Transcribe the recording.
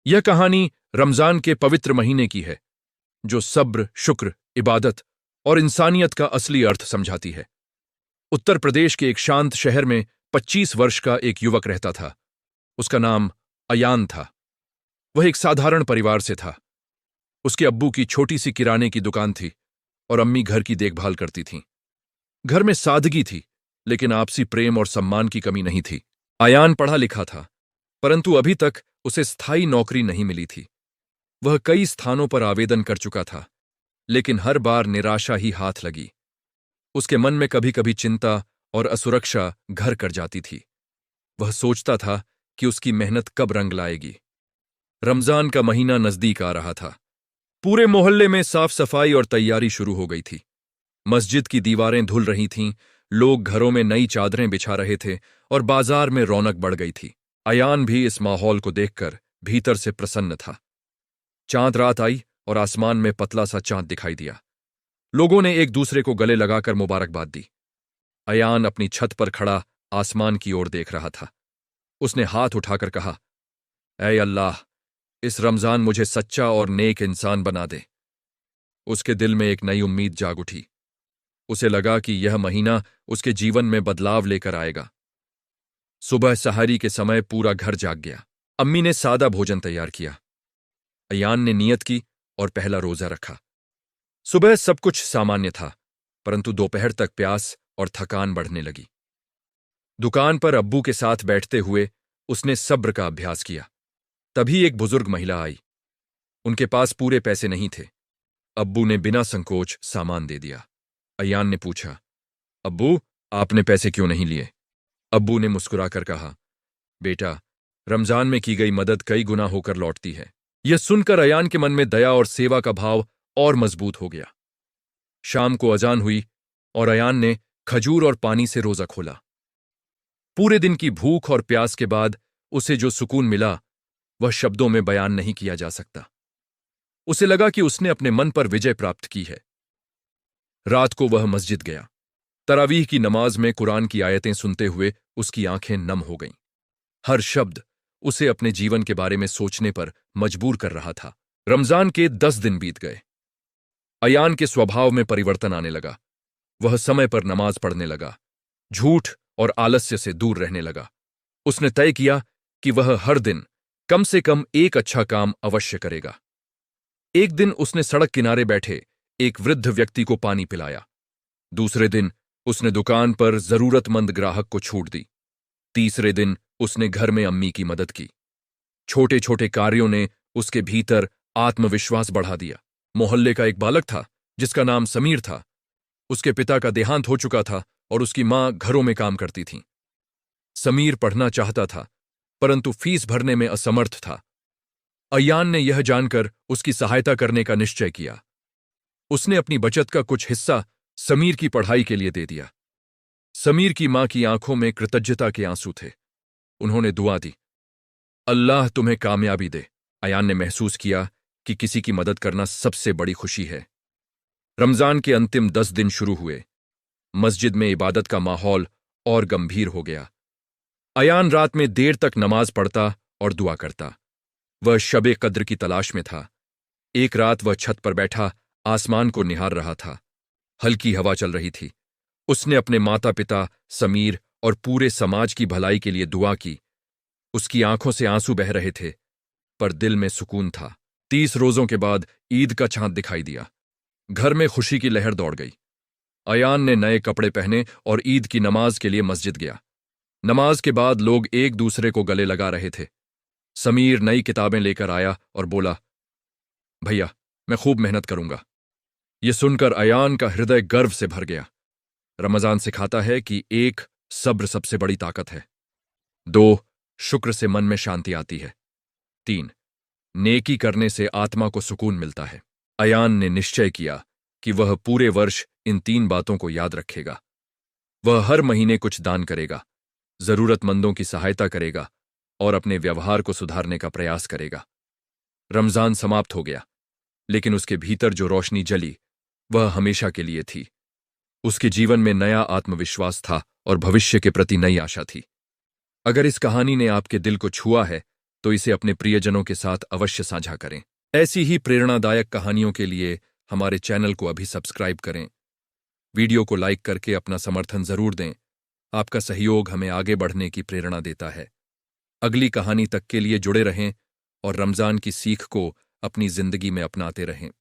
यह कहानी रमजान के पवित्र महीने की है, जो सब्र, शुक्र, इबादत और इंसानियत का असली अर्थ समझाती है। उत्तर प्रदेश के एक शांत शहर में 25 वर्ष का एक युवक रहता था। उसका नाम अयान था। वह एक साधारण परिवार से था। उसके अब्बू की छोटी सी किराने की दुकान थी और अम्मी घर की देखभाल करती थीं। घर में सादगी थी, लेकिन आपसी प्रेम और सम्मान की कमी नहीं थी। अयान पढ़ा लिखा था, परंतु अभी तक उसे स्थायी नौकरी नहीं मिली थी। वह कई स्थानों पर आवेदन कर चुका था, लेकिन हर बार निराशा ही हाथ लगी। उसके मन में कभी कभी चिंता और असुरक्षा घर कर जाती थी। वह सोचता था कि उसकी मेहनत कब रंग लाएगी। रमजान का महीना नजदीक आ रहा था। पूरे मोहल्ले में साफ सफाई और तैयारी शुरू हो गई थी। मस्जिद की दीवारें धुल रही थीं, लोग घरों में नई चादरें बिछा रहे थे और बाजार में रौनक बढ़ गई थी। अयान भी इस माहौल को देखकर भीतर से प्रसन्न था। चांद रात आई और आसमान में पतला सा चांद दिखाई दिया। लोगों ने एक दूसरे को गले लगाकर मुबारकबाद दी। अयान अपनी छत पर खड़ा आसमान की ओर देख रहा था। उसने हाथ उठाकर कहा, ऐ अल्लाह, इस रमजान मुझे सच्चा और नेक इंसान बना दे। उसके दिल में एक नई उम्मीद जाग उठी। उसे लगा कि यह महीना उसके जीवन में बदलाव लेकर आएगा। सुबह सहारी के समय पूरा घर जाग गया। अम्मी ने सादा भोजन तैयार किया। अयान ने नियत की और पहला रोजा रखा। सुबह सब कुछ सामान्य था, परंतु दोपहर तक प्यास और थकान बढ़ने लगी। दुकान पर अब्बू के साथ बैठते हुए उसने सब्र का अभ्यास किया। तभी एक बुजुर्ग महिला आई। उनके पास पूरे पैसे नहीं थे। अब्बू ने बिना संकोच सामान दे दिया। अयान ने पूछा, अब्बू, आपने पैसे क्यों नहीं लिए? अब्बू ने मुस्कुराकर कहा, बेटा, रमजान में की गई मदद कई गुना होकर लौटती है। यह सुनकर अयान के मन में दया और सेवा का भाव और मजबूत हो गया। शाम को अजान हुई और अयान ने खजूर और पानी से रोजा खोला। पूरे दिन की भूख और प्यास के बाद उसे जो सुकून मिला, वह शब्दों में बयान नहीं किया जा सकता। उसे लगा कि उसने अपने मन पर विजय प्राप्त की है। रात को वह मस्जिद गया। तरावीह की नमाज में कुरान की आयतें सुनते हुए उसकी आंखें नम हो गईं। हर शब्द उसे अपने जीवन के बारे में सोचने पर मजबूर कर रहा था। रमजान के 10 दिन बीत गए। अयान के स्वभाव में परिवर्तन आने लगा। वह समय पर नमाज पढ़ने लगा, झूठ और आलस्य से दूर रहने लगा। उसने तय किया कि वह हर दिन कम से कम एक अच्छा काम अवश्य करेगा। एक दिन उसने सड़क किनारे बैठे एक वृद्ध व्यक्ति को पानी पिलाया। दूसरे दिन उसने दुकान पर जरूरतमंद ग्राहक को छूट दी। तीसरे दिन उसने घर में अम्मी की मदद की। छोटे छोटे कार्यों ने उसके भीतर आत्मविश्वास बढ़ा दिया। मोहल्ले का एक बालक था जिसका नाम समीर था। उसके पिता का देहांत हो चुका था और उसकी मां घरों में काम करती थीं। समीर पढ़ना चाहता था, परंतु फीस भरने में असमर्थ था। अयान ने यह जानकर उसकी सहायता करने का निश्चय किया। उसने अपनी बचत का कुछ हिस्सा समीर की पढ़ाई के लिए दे दिया। समीर की मां की आंखों में कृतज्ञता के आंसू थे। उन्होंने दुआ दी, अल्लाह तुम्हें कामयाबी दे। अयान ने महसूस किया कि किसी की मदद करना सबसे बड़ी खुशी है। रमजान के अंतिम 10 दिन शुरू हुए। मस्जिद में इबादत का माहौल और गंभीर हो गया। अयान रात में देर तक नमाज पढ़ता और दुआ करता। वह शबे कद्र की तलाश में था। एक रात वह छत पर बैठा आसमान को निहार रहा था। हल्की हवा चल रही थी। उसने अपने माता पिता, समीर और पूरे समाज की भलाई के लिए दुआ की। उसकी आंखों से आंसू बह रहे थे, पर दिल में सुकून था। 30 रोजों के बाद ईद का चांद दिखाई दिया। घर में खुशी की लहर दौड़ गई। अयान ने नए कपड़े पहने और ईद की नमाज के लिए मस्जिद गया। नमाज के बाद लोग एक दूसरे को गले लगा रहे थे। समीर नई किताबें लेकर आया और बोला, भैया, मैं खूब मेहनत करूंगा। यह सुनकर अयान का हृदय गर्व से भर गया। रमजान सिखाता है कि 1, सब्र सबसे बड़ी ताकत है। 2, शुक्र से मन में शांति आती है। 3, नेकी करने से आत्मा को सुकून मिलता है। अयान ने निश्चय किया कि वह पूरे वर्ष इन 3 बातों को याद रखेगा। वह हर महीने कुछ दान करेगा, जरूरतमंदों की सहायता करेगा और अपने व्यवहार को सुधारने का प्रयास करेगा। रमजान समाप्त हो गया, लेकिन उसके भीतर जो रोशनी जली, वह हमेशा के लिए थी। उसके जीवन में नया आत्मविश्वास था और भविष्य के प्रति नई आशा थी। अगर इस कहानी ने आपके दिल को छुआ है, तो इसे अपने प्रियजनों के साथ अवश्य साझा करें। ऐसी ही प्रेरणादायक कहानियों के लिए हमारे चैनल को अभी सब्सक्राइब करें। वीडियो को लाइक करके अपना समर्थन जरूर दें। आपका सहयोग हमें आगे बढ़ने की प्रेरणा देता है। अगली कहानी तक के लिए जुड़े रहें और रमजान की सीख को अपनी जिंदगी में अपनाते रहें।